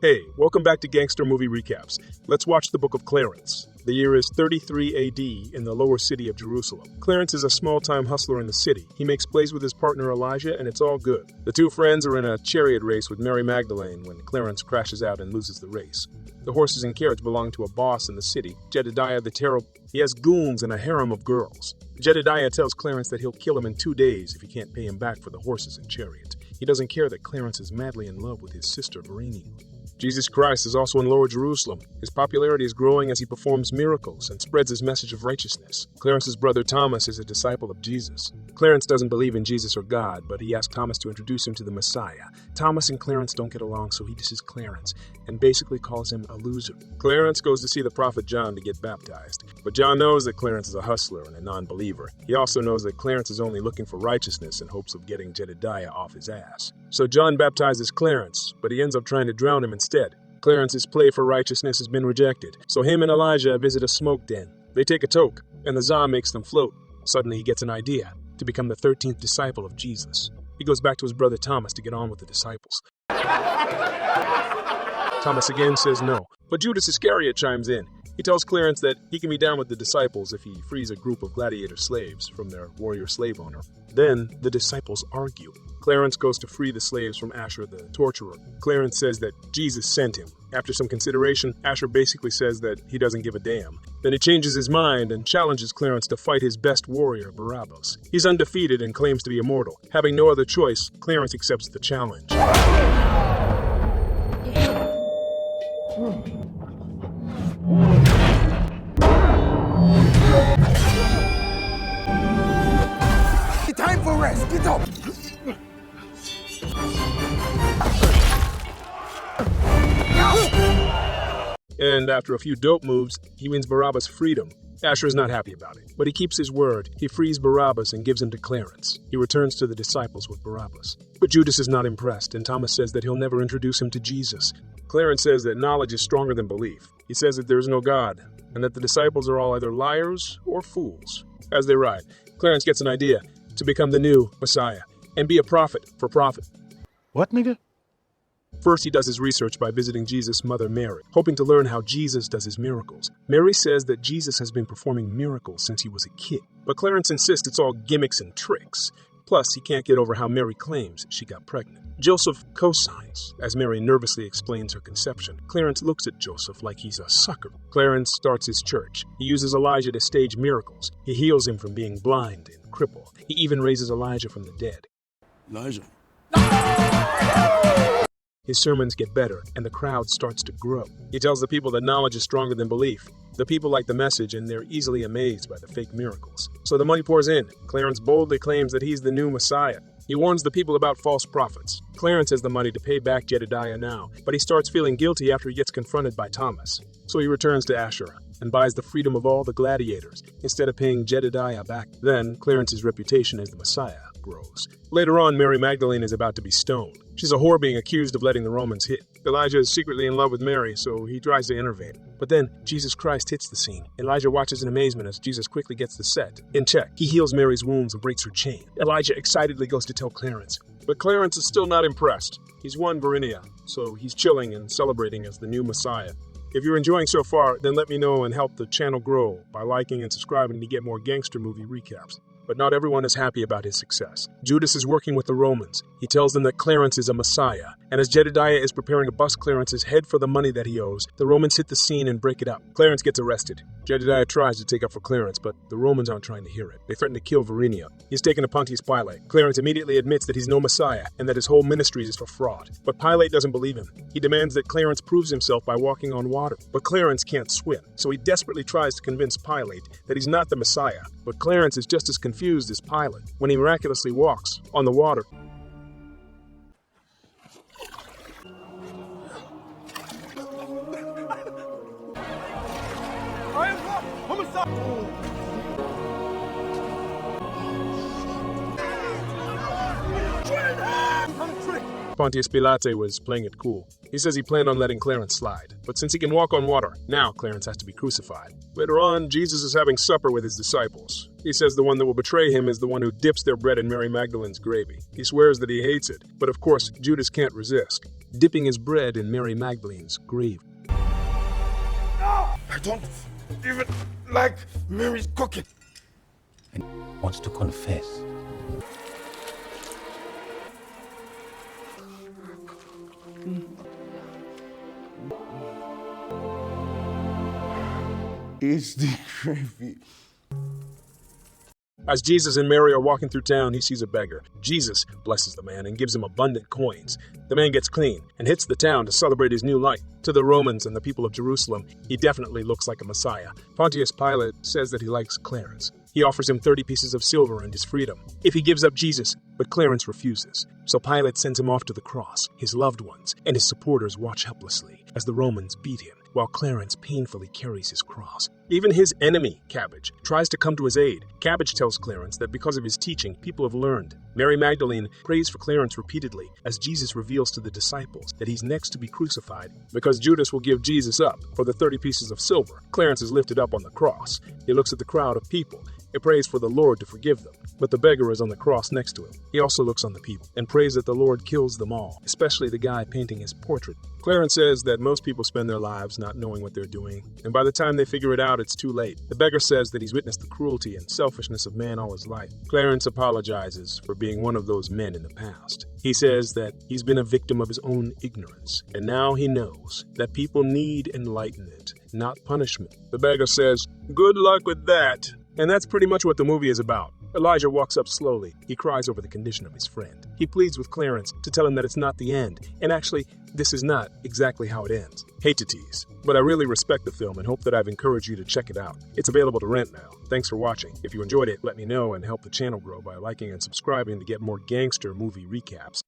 Hey, welcome back to Gangster Movie Recaps. Let's watch the Book of Clarence. The year is 33 AD in the lower city of Jerusalem. Clarence is a small-time hustler in the city. He makes plays with his partner Elijah, and it's all good. The two friends are in a chariot race with Mary Magdalene when Clarence crashes out and loses the race. The horses and carriage belong to a boss in the city, Jedidiah the Terrible. He has goons and a harem of girls. Jedidiah tells Clarence that he'll kill him in 2 days if he can't pay him back for the horses and chariot. He doesn't care that Clarence is madly in love with his sister Varinia. Jesus Christ is also in Lower Jerusalem. His popularity is growing as he performs miracles and spreads his message of righteousness. Clarence's brother Thomas is a disciple of Jesus. Clarence doesn't believe in Jesus or God, but he asks Thomas to introduce him to the Messiah. Thomas and Clarence don't get along, so he disses Clarence and basically calls him a loser. Clarence goes to see the prophet John to get baptized, but John knows that Clarence is a hustler and a non-believer. He also knows that Clarence is only looking for righteousness in hopes of getting Jedidiah off his ass. So John baptizes Clarence, but he ends up trying to drown him instead. Clarence's play for righteousness has been rejected, so him and Elijah visit a smoke den. They take a toke, and the Tsar makes them float. Suddenly he gets an idea to become the 13th disciple of Jesus. He goes back to his brother Thomas to get on with the disciples. Thomas again says no, but Judas Iscariot chimes in. He tells Clarence that he can be down with the disciples if he frees a group of gladiator slaves from their warrior slave owner. Then the disciples argue. Clarence goes to free the slaves from Asher the torturer. Clarence says that Jesus sent him. After some consideration, Asher basically says that he doesn't give a damn. Then he changes his mind and challenges Clarence to fight his best warrior, Barabbas. He's undefeated and claims to be immortal. Having no other choice, Clarence accepts the challenge. Time for rest. Get up. And after a few dope moves, he wins Barabbas' freedom. Asher is not happy about it, but he keeps his word. He frees Barabbas and gives him to Clarence. He returns to the disciples with Barabbas. But Judas is not impressed, and Thomas says that he'll never introduce him to Jesus. Clarence says that knowledge is stronger than belief. He says that there is no God, and that the disciples are all either liars or fools. As they ride, Clarence gets an idea to become the new Messiah and be a prophet for profit. What, nigga? First, he does his research by visiting Jesus' mother Mary, hoping to learn how Jesus does his miracles. Mary says that Jesus has been performing miracles since he was a kid, but Clarence insists it's all gimmicks and tricks. Plus, he can't get over how Mary claims she got pregnant. Joseph co-signs as Mary nervously explains her conception. Clarence looks at Joseph like he's a sucker. Clarence starts his church. He uses Elijah to stage miracles. He heals him from being blind and crippled. He even raises Elijah from the dead. Elijah. His sermons get better, and the crowd starts to grow. He tells the people that knowledge is stronger than belief. The people like the message, and they're easily amazed by the fake miracles. So the money pours in. Clarence boldly claims that he's the new Messiah. He warns the people about false prophets. Clarence has the money to pay back Jedidiah now, but he starts feeling guilty after he gets confronted by Thomas. So he returns to Asher and buys the freedom of all the gladiators instead of paying Jedidiah back. Then Clarence's reputation as the Messiah grows. Later on, Mary Magdalene is about to be stoned. She's a whore being accused of letting the Romans hit. Elijah is secretly in love with Mary, so he tries to intervene. But then, Jesus Christ hits the scene. Elijah watches in amazement as Jesus quickly gets the set in check. He heals Mary's wounds and breaks her chain. Elijah excitedly goes to tell Clarence, but Clarence is still not impressed. He's won Varinia, so he's chilling and celebrating as the new Messiah. If you're enjoying so far, then let me know and help the channel grow by liking and subscribing to get more gangster movie recaps. But not everyone is happy about his success. Judas is working with the Romans. He tells them that Clarence is a Messiah, and as Jedidiah is preparing to bust Clarence's head for the money that he owes, the Romans hit the scene and break it up. Clarence gets arrested. Jedidiah tries to take up for Clarence, but the Romans aren't trying to hear it. They threaten to kill Varinia. He's taken to Pontius Pilate. Clarence immediately admits that he's no Messiah, and that his whole ministry is for fraud. But Pilate doesn't believe him. He demands that Clarence proves himself by walking on water. But Clarence can't swim, so he desperately tries to convince Pilate that he's not the Messiah. But Clarence is just as confused as Pilate when he miraculously walks on the water. Pontius Pilate was playing it cool. He says he planned on letting Clarence slide, but since he can walk on water, now Clarence has to be crucified. Later on, Jesus is having supper with his disciples. He says the one that will betray him is the one who dips their bread in Mary Magdalene's gravy. He swears that he hates it, but of course, Judas can't resist. dipping his bread in Mary Magdalene's grave. I don't even like Mary's cooking. And wants to confess. It's the gravy. As Jesus and Mary are walking through town, he sees a beggar. Jesus blesses the man and gives him abundant coins. The man gets clean and hits the town to celebrate his new life. To the Romans and the people of Jerusalem, he definitely looks like a Messiah. Pontius Pilate says that he likes Clarence. He offers him 30 pieces of silver and his freedom if he gives up Jesus, but Clarence refuses. So Pilate sends him off to the cross. His loved ones and his supporters watch helplessly as the Romans beat him, while Clarence painfully carries his cross. Even his enemy, Cabbage, tries to come to his aid. Cabbage tells Clarence that because of his teaching, people have learned. Mary Magdalene prays for Clarence repeatedly as Jesus reveals to the disciples that he's next to be crucified because Judas will give Jesus up for the 30 pieces of silver. Clarence is lifted up on the cross. He looks at the crowd of people and prays for the Lord to forgive them. But the beggar is on the cross next to him. He also looks on the people and prays that the Lord kills them all, especially the guy painting his portrait. Clarence says that most people spend their lives not knowing what they're doing, and by the time they figure it out, it's too late. The beggar says that he's witnessed the cruelty and selfishness of man all his life. Clarence apologizes for being one of those men in the past. He says that he's been a victim of his own ignorance, and now he knows that people need enlightenment, not punishment. The beggar says, "Good luck with that." And that's pretty much what the movie is about. Elijah walks up slowly. He cries over the condition of his friend. He pleads with Clarence to tell him that it's not the end. And actually, this is not exactly how it ends. Hate to tease, but I really respect the film and hope that I've encouraged you to check it out. It's available to rent now. Thanks for watching. If you enjoyed it, let me know and help the channel grow by liking and subscribing to get more gangster movie recaps.